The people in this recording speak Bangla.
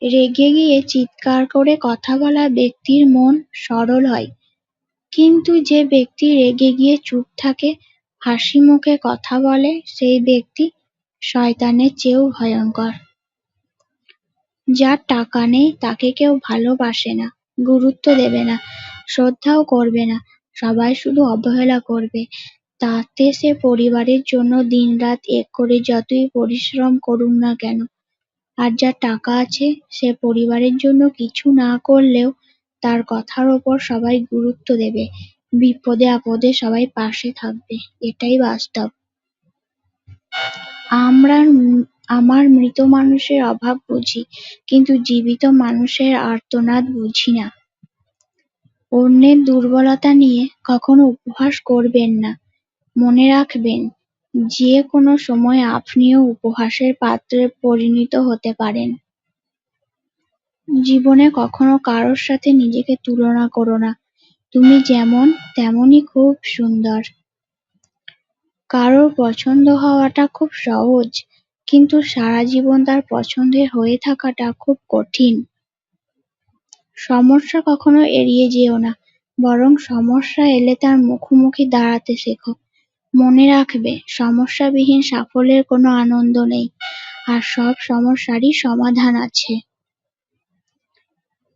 রেগে গিয়ে চিৎকার করে কথা বলা ব্যক্তির মন সরল হয়, কিন্তু যে ব্যক্তি রেগে গিয়ে চুপ থাকে, হাসি মুখে কথা বলে, সেই ব্যক্তি শয়তানের চেয়েও ভয়ঙ্কর। যার টাকা নেই তাকে কেউ ভালোবাসে না, গুরুত্ব দেবে না, শ্রদ্ধাও করবে না, সবাই শুধু অবহেলা করবে। তাতে সে পরিবারের জন্য দিনরাত এক করে যতই পরিশ্রম করুক না কেন। আর যার টাকা আছে, সে পরিবারের জন্য কিছু না করলেও তার কথার ওপর সবাই গুরুত্ব দেবে, বিপদে আপদে সবাই পাশে থাকবে, এটাই বাস্তব। আমার মৃত মানুষের অভাব বুঝি, কিন্তু জীবিত মানুষের আর্তনাদ বুঝি না। অন্যের দুর্বলতা নিয়ে কখনো উপহাস করবেন না। মনে রাখবেন, যে কোনো সময় আপনিও উপহাসের পাত্রে পরিণত হতে পারেন। জীবনে কখনো কারোর সাথে নিজেকে তুলনা করো না। তুমি যেমন তেমনই খুব সুন্দর। কারোর পছন্দ হওয়াটা খুব সহজ, কিন্তু সারা জীবন তার পছন্দের হয়ে থাকাটা খুব কঠিন। সমস্যা কখনো এড়িয়ে যেও না, বরং সমস্যা এলে তার মুখোমুখি দাঁড়াতে শেখো। মনে রাখবে, সমস্যাবিহীন সাফল্যের কোনো আনন্দ নেই, আর সব সমস্যারই সমাধান আছে।